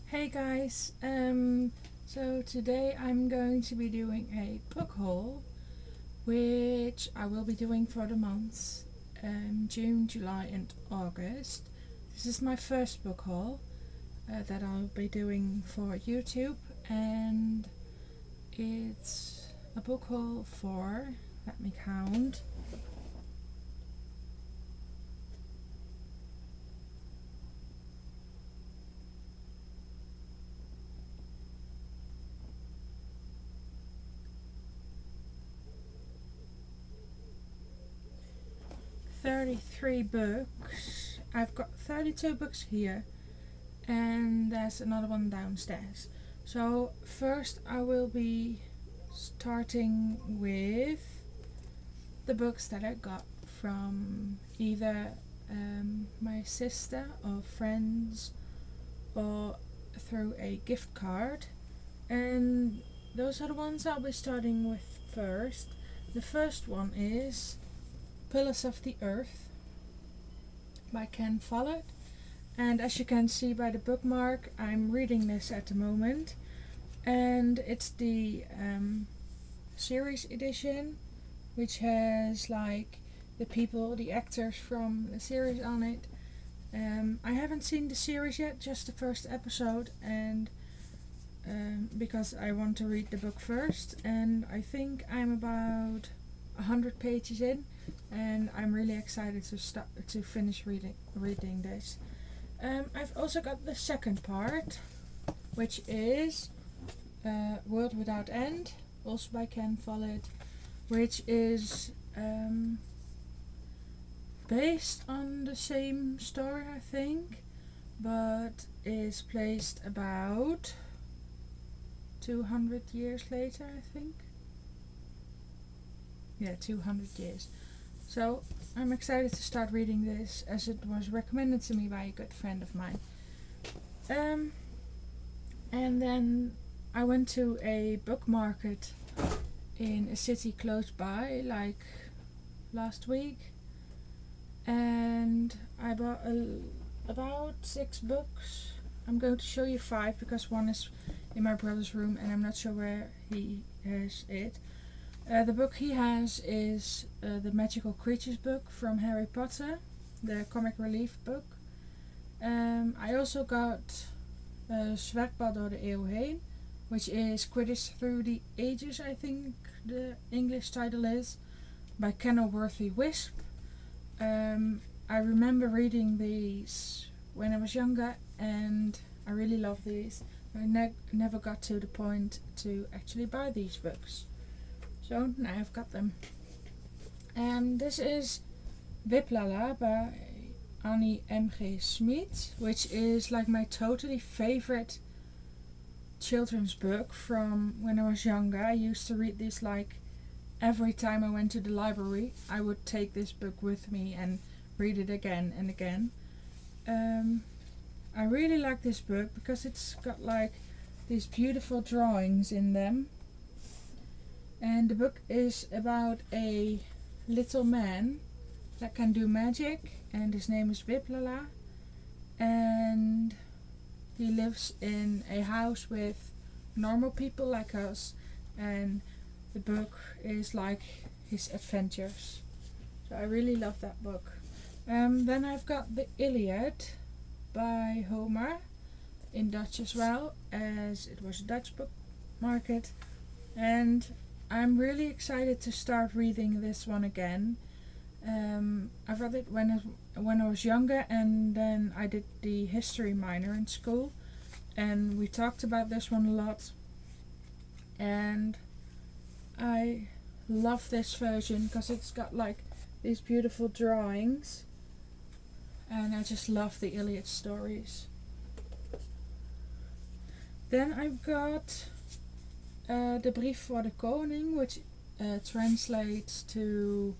Hey guys, so today I'm going to be doing a book haul, which I will be doing for the months June, July, and August. This is my first book haul that I'll be doing for YouTube, and it's a book haul for, let me count, 33 books. I've got 32 books here, and there's another one downstairs. So first I will be starting with the books that I got from either my sister or friends or through a gift card, and those are the ones I'll be starting with first. The first one is Pillars of the Earth by Ken Follett, and as you can see by the bookmark, I'm reading this at the moment, and it's the series edition, which has like the actors from the series on it. I haven't seen the series yet, just the first episode, and because I want to read the book first, and I think I'm about 100 pages in, and I'm really excited to finish reading this. I've also got the second part, which is World Without End, also by Ken Follett, which is based on the same story, I think, but is placed about 200 years later, I think. Yeah, 200 years. So I'm excited to start reading this, as it was recommended to me by a good friend of mine. And then I went to a book market in a city close by, like last week, and I bought about 6 books. I'm going to show you 5 because one is in my brother's room and I'm not sure where he has it. The book he has is the Magical Creatures book from Harry Potter, the comic relief book. I also got Zwerkbal door de eeuw heen, which is Quidditch Through the Ages, I think the English title is, by Kenilworthy Wisp. I remember reading these when I was younger, and I really love these. I never got to the point to actually buy these books. So now I've got them. This is Wiplala by Annie M.G. Smit, which is like my totally favorite children's book from when I was younger. I used to read this like every time I went to the library. I would take this book with me and read it again and again. I really like this book because it's got like these beautiful drawings in them. And the book is about a little man that can do magic, and his name is Wiplala, and he lives in a house with normal people like us, and the book is like his adventures. So I really love that book. Then I've got the Iliad by Homer, in Dutch as well, as it was a Dutch book market, and I'm really excited to start reading this one again. I read it when I was younger, and then I did the history minor in school, and we talked about this one a lot, and I love this version because it's got like these beautiful drawings, and I just love the Iliad stories. Then I've got De Brief voor de Koning, which translates to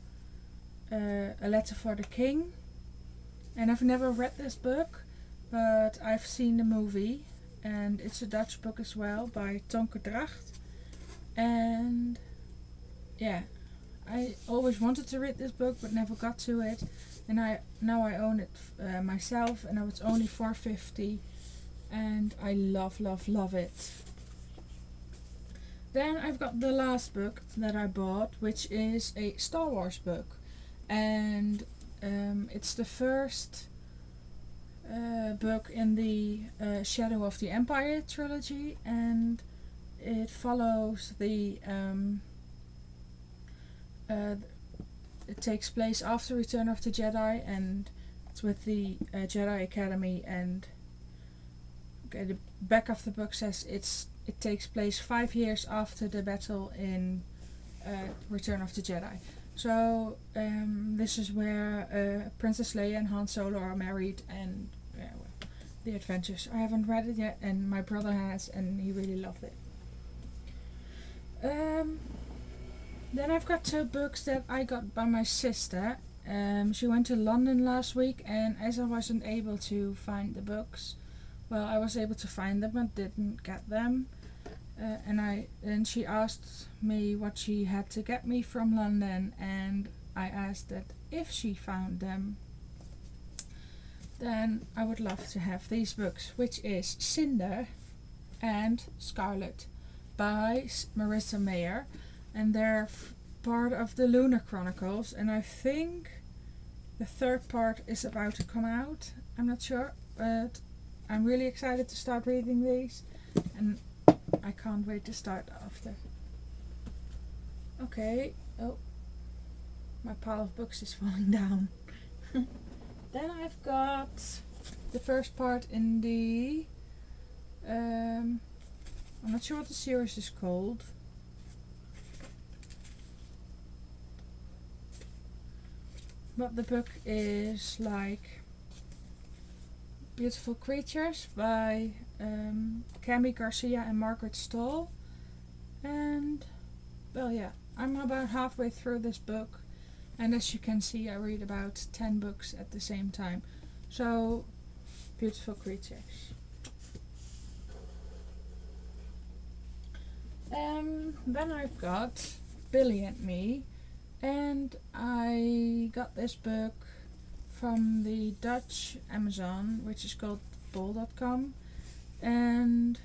A Letter for the King. And I've never read this book, but I've seen the movie, and it's a Dutch book as well by Tonke Dracht. And yeah, I always wanted to read this book but never got to it, and now I own it myself, and it's only $4.50 and I love it. Then I've got the last book that I bought, which is a Star Wars book, and it's the first book in the Shadow of the Empire trilogy, and it follows the it takes place after Return of the Jedi, and it's with the Jedi Academy. And okay, the back of the book says it takes place 5 years after the battle in Return of the Jedi. So this is where Princess Leia and Han Solo are married, and the adventures. I haven't read it yet, and my brother has, and he really loved it. Then I've got 2 books that I got by my sister. She went to London last week, and as I wasn't able to find the books, well, I was able to find them but didn't get them. And she asked me what she had to get me from London, and I asked that if she found them, then I would love to have these books, which is Cinder and Scarlet by Marissa Mayer, and they're part of the Lunar Chronicles, and I think the 3rd part is about to come out. I'm not sure, but I'm really excited to start reading these, and I can't wait to start after. Okay, oh, my pile of books is falling down. Then I've got the first part in the I'm not sure what the series is called. But the book is like Beautiful Creatures by Cami Garcia and Margaret Stoll. And well, yeah, I'm about halfway through this book, and as you can see, I read about 10 books at the same time. So, Beautiful Creatures. Then I've got Billy and Me, and I got this book from the Dutch Amazon, which is called bol.com, and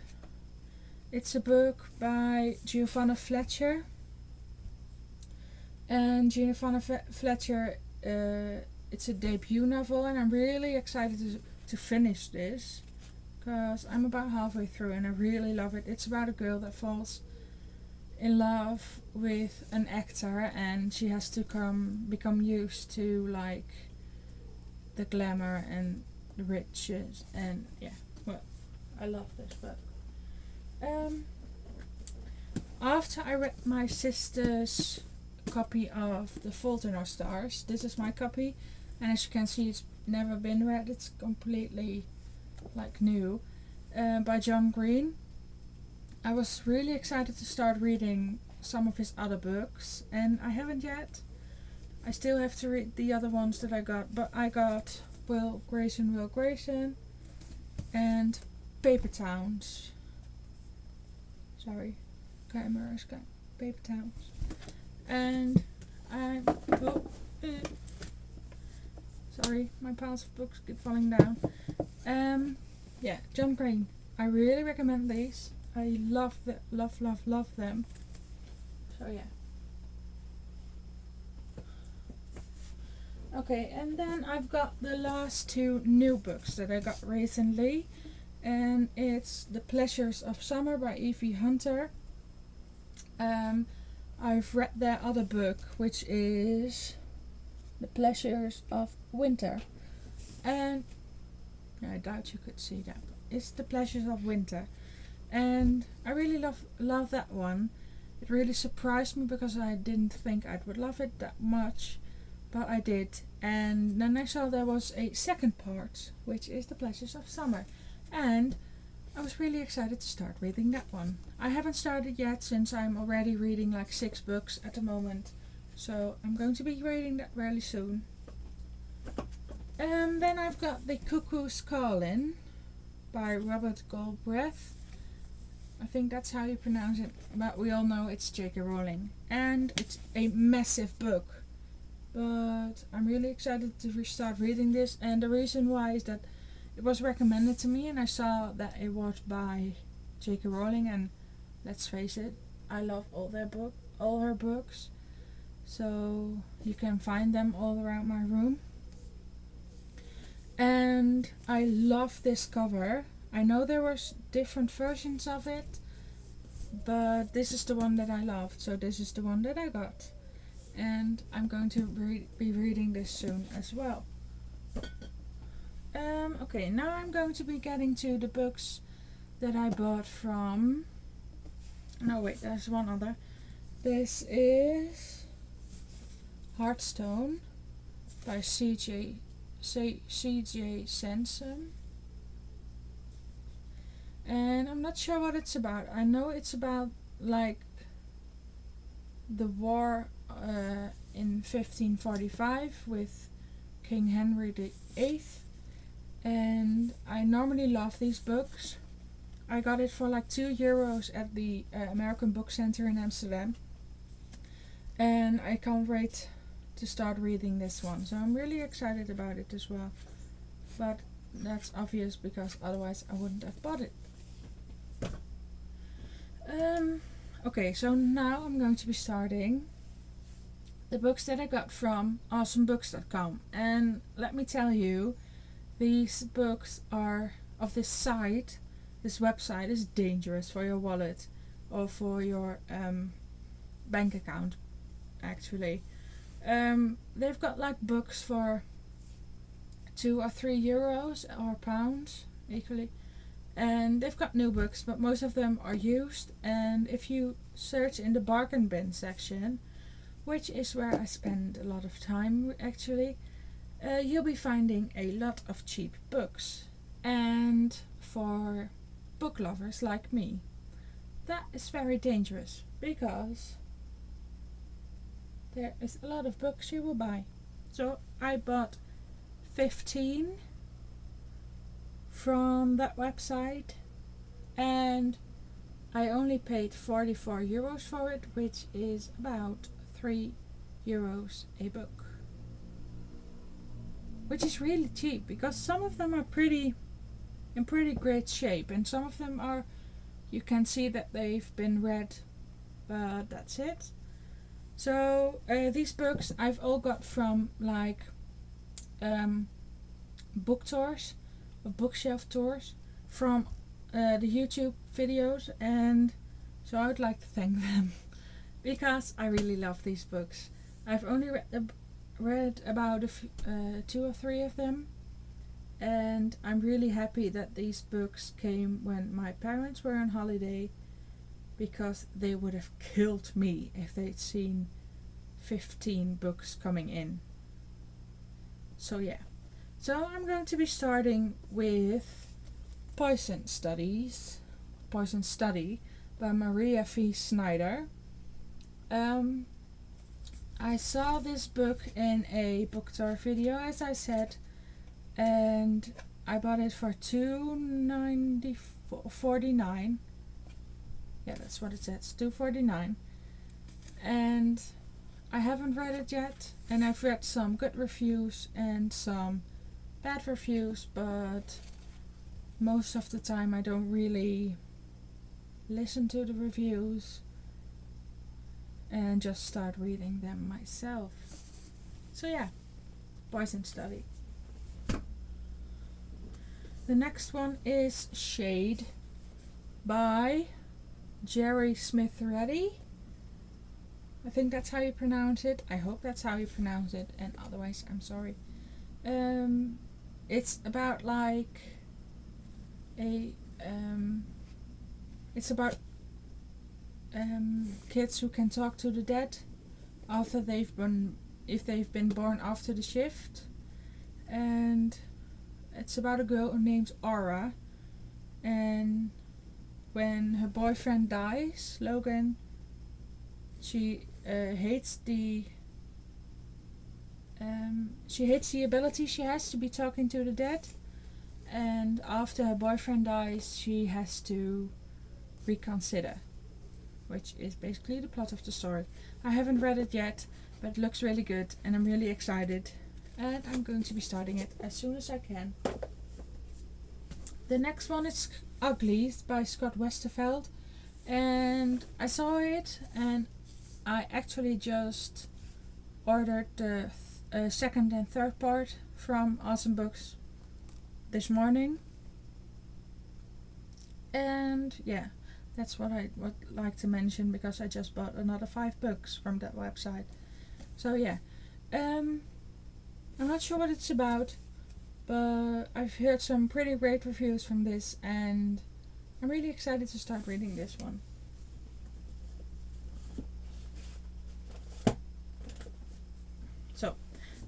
it's a book by Giovanna Fletcher. And Giovanna Fletcher, it's a debut novel, and I'm really excited to finish this, because I'm about halfway through and I really love it. It's about a girl that falls in love with an actor, and she has to become used to like the glamour and the riches, and yeah, well, I love this book. After I read my sister's copy of The Fault in Our Stars, this is my copy, and as you can see, it's never been read. It's completely like new, by John Green. I was really excited to start reading some of his other books, and I haven't yet. I still have to read the other ones that I got, but I got Will Grayson, and Paper Towns. Sorry, camera's got Paper Towns. And sorry, my piles of books keep falling down. Yeah, John Green. I really recommend these. I love them. So yeah. Okay, and then I've got the last 2 new books that I got recently, and it's The Pleasures of Summer by Evie Hunter. I've read their other book, which is The Pleasures of Winter, and I doubt you could see that, but it's The Pleasures of Winter, and I really love that one. It really surprised me because I didn't think I would love it that much, but I did. And then I saw there was a second part, which is The Pleasures of Summer, and I was really excited to start reading that one. I haven't started yet, since I'm already reading like 6 books at the moment, so I'm going to be reading that really soon. And then I've got The Cuckoo's Calling by Robert Galbraith. I think that's how you pronounce it, but we all know it's J.K. Rowling, and it's a massive book. But I'm really excited to start reading this, and the reason why is that it was recommended to me, and I saw that it was by J.K. Rowling, and let's face it, I love all her books. So you can find them all around my room. And I love this cover. I know there were different versions of it, but this is the one that I loved, so this is the one that I got. And I'm going to be reading this soon as well. Okay, now I'm going to be getting to the books that I bought from... No, wait, there's one other. This is Hearthstone by C.J. Sansom. And I'm not sure what it's about. I know it's about like the war in 1545 with King Henry VIII. And I normally love these books. I got it for like €2 at the American Book Center in Amsterdam. And I can't wait to start reading this one. So I'm really excited about it as well. But that's obvious because otherwise I wouldn't have bought it. Okay, so now I'm going to be starting the books that I got from awesomebooks.com. And let me tell you, these books are of this site. This website is dangerous for your wallet or for your bank account, actually. They've got like books for €2 or €3 or pounds equally, and they've got new books, but most of them are used. And if you search in the bargain bin section, which is where I spend a lot of time actually, you'll be finding a lot of cheap books. And for book lovers like me, that is very dangerous because there is a lot of books you will buy. So I bought 15 from that website, and I only paid €44 for it, which is about €3 a book, which is really cheap because some of them are in pretty great shape, and some of them are, you can see that they've been read, but that's it. So these books I've all got from like book tours or bookshelf tours from the YouTube videos, and so I would like to thank them because I really love these books. I've only read about 2 or 3 of them, and I'm really happy that these books came when my parents were on holiday, because they would have killed me if they'd seen 15 books coming in. So yeah. So I'm going to be starting with Poison Study by Maria V. Snyder. I saw this book in a book tour video, as I said, and I bought it for $2.49. Yeah, that's what it says, $2.49. And I haven't read it yet, and I've read some good reviews and some bad reviews, but most of the time I don't really listen to the reviews and just start reading them myself. So yeah, Poison Study. The next one is Shade by Jerry Smith Reddy. I think that's how you pronounce it. I hope that's how you pronounce it, and otherwise I'm sorry. It's about like it's about kids who can talk to the dead after if they've been born after the shift, and it's about a girl named Aura, and when her boyfriend dies, Logan, she hates the ability she has to be talking to the dead, and after her boyfriend dies she has to reconsider, which is basically the plot of the story. I haven't read it yet, but it looks really good and I'm really excited, and I'm going to be starting it as soon as I can. The next one is Uglies by Scott Westerfeld, and I saw it and I actually just ordered the second and third part from Awesome Books this morning, and yeah, that's what I would like to mention because I just bought another 5 books from that website. So yeah, I'm not sure what it's about, but I've heard some pretty great reviews from this and I'm really excited to start reading this one. So,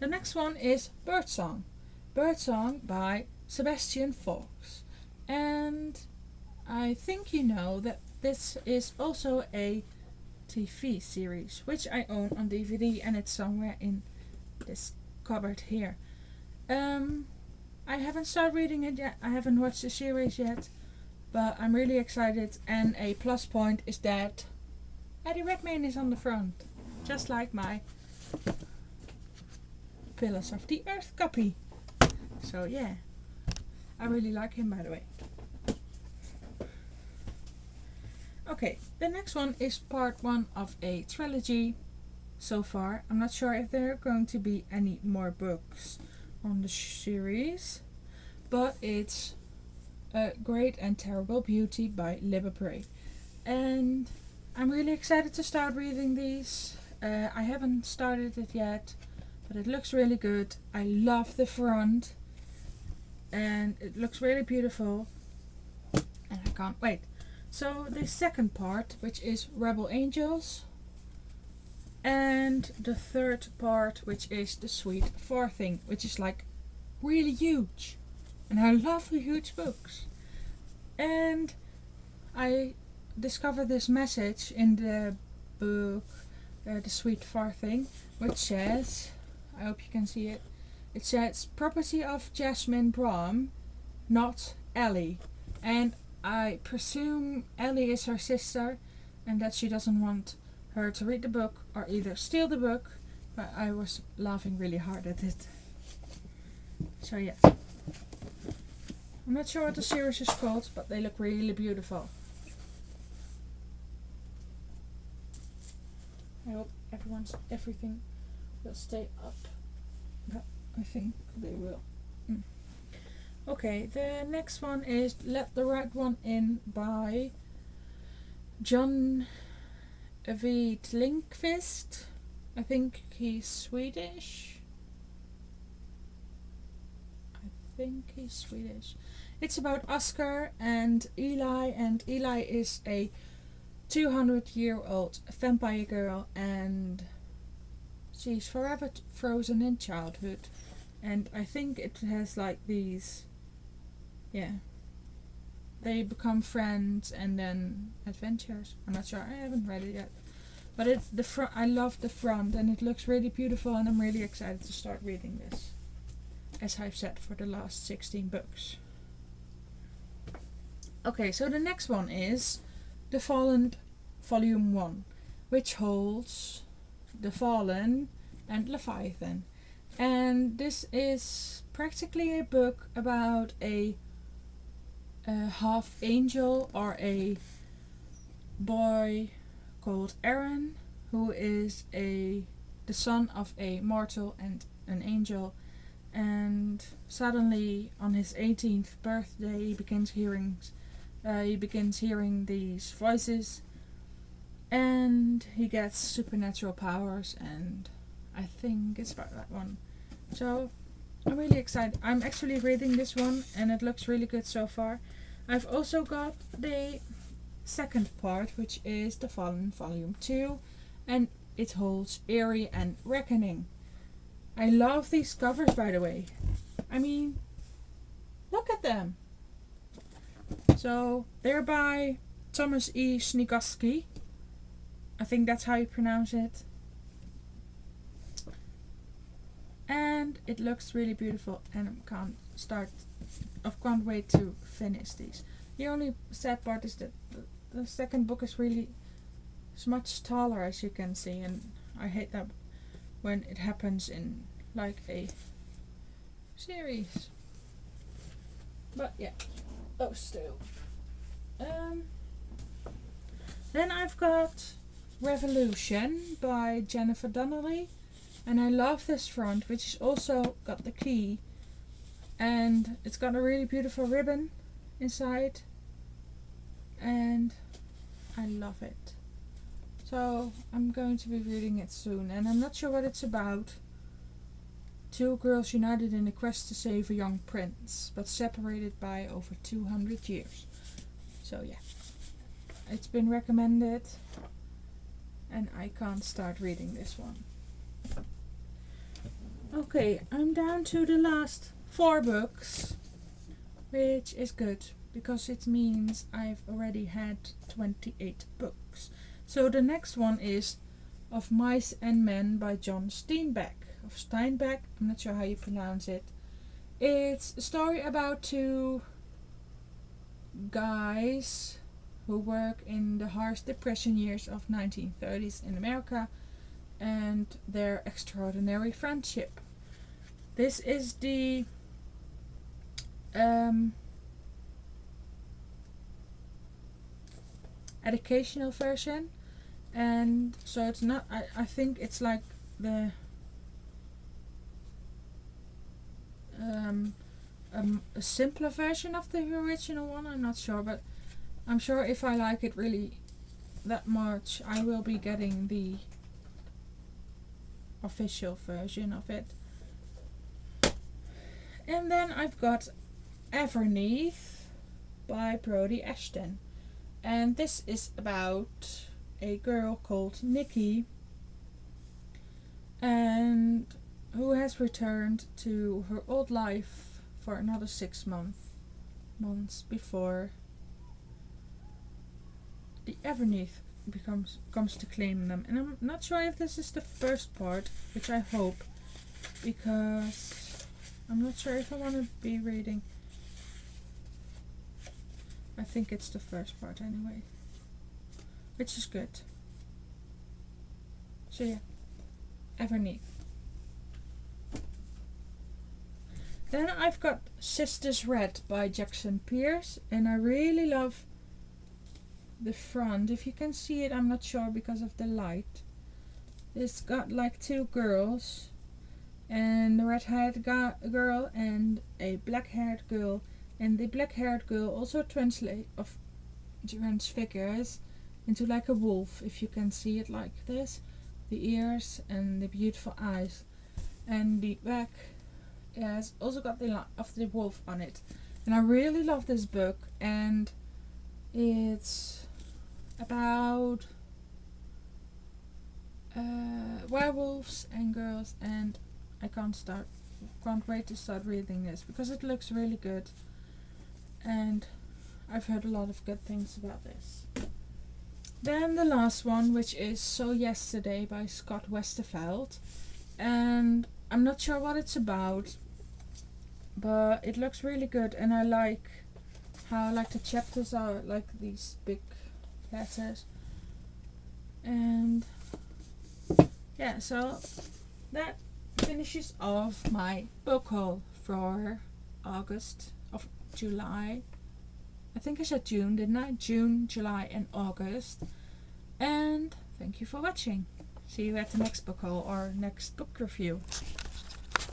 the next one is Birdsong. Birdsong by Sebastian Faulks. And I think you know that this is also a TV series, which I own on DVD and it's somewhere in this cupboard here. I haven't started reading it yet, I haven't watched the series yet, but I'm really excited, and a plus point is that Eddie Redmayne is on the front, just like my Pillars of the Earth copy. So yeah, I really like him, by the way. Okay, the next one is part 1 of a trilogy so far. I'm not sure if there are going to be any more books on the series, but it's Great and Terrible Beauty by Libba Bray. And I'm really excited to start reading these. I haven't started it yet, but it looks really good. I love the front and it looks really beautiful and I can't wait. So the second part, which is Rebel Angels, and the third part, which is The Sweet Farthing, which is like really huge, and I love huge books. And I discovered this message in the book The Sweet Farthing, which says, I hope you can see it, it says property of Jasmine Bram, not Ellie. And I presume Ellie is her sister and that she doesn't want her to read the book or either steal the book, but I was laughing really hard at it. So yeah, I'm not sure what the series is called, but they look really beautiful. I hope everything will stay up, but I think they will. Okay, the next one is Let the Right One In by John Ajvide Lindqvist. I think he's Swedish. It's about Oscar and Eli is a 200-year-old vampire girl and she's forever frozen in childhood. And I think it has like these, they become friends and then adventures. I'm not sure, I haven't read it yet. But I love the front and it looks really beautiful and I'm really excited to start reading this, as I've said for the last 16 books. Okay, so the next one is The Fallen Volume 1, which holds The Fallen and Leviathan. And this is practically a book about a half angel or a boy called Aaron, who is the son of a mortal and an angel, and suddenly on his 18th birthday he begins hearing these voices and he gets supernatural powers, and I think it's about that one. So I'm really excited. I'm actually reading this one and it looks really good so far. I've also got the second part, which is The Fallen Volume 2, and it holds Eerie and Reckoning. I love these covers, by the way. I mean, look at them. So they're by Thomas E. Snigoski. I think that's how you pronounce it. And it looks really beautiful and I can't wait to finish these. The only sad part is that the second book is really much taller, as you can see, and I hate that when it happens in like a series. But yeah, those two. Then I've got Revolution by Jennifer Donnelly, and I love this front, which is also got the key, and it's got a really beautiful ribbon inside, and I love it. So I'm going to be reading it soon, and I'm not sure what it's about. Two girls united in a quest to save a young prince, but separated by over 200 years. So yeah, it's been recommended, and I can't start reading this one. Okay, I'm down to the last 4 books, which is good because it means I've already had 28 books. So the next one is Of Mice and Men by John Steinbeck. Of Steinbeck, I'm not sure how you pronounce it. It's a story about 2 guys who work in the harsh depression years of 1930s in America and their extraordinary friendship. This is the educational version, and so it's not, I think it's like the a simpler version of the original one. I'm not sure, but I'm sure if I like it really that much, I will be getting the official version of it. And then I've got Everneath by Brody Ashton, and this is about a girl called Nikki, and who has returned to her old life for another 6 months before the Everneath comes to claim them. And I'm not sure if this is the first part, which I hope, because I'm not sure if I want to be reading. I think it's the first part anyway, which is good. So yeah, Everneath. Then I've got Sisters Red by Jackson Pierce, and I really love the front. If you can see it, I'm not sure because of the light. It's got like 2 girls, and a red-haired girl and a black-haired girl, and the black-haired girl also transfigures into like a wolf, if you can see it like this. The ears and the beautiful eyes, and the back has also got the line of the wolf on it. And I really love this book, and it's about werewolves and girls, and I can't wait to start reading this because it looks really good, and I've heard a lot of good things about this. Then the last one, which is So Yesterday by Scott Westerveld, and I'm not sure what it's about, but it looks really good, and I like how like the chapters are like these big letters. And yeah, so that finishes off my book haul for July. I think I said June, didn't I? June, July and August. And thank you for watching. See you at the next book haul or next book review.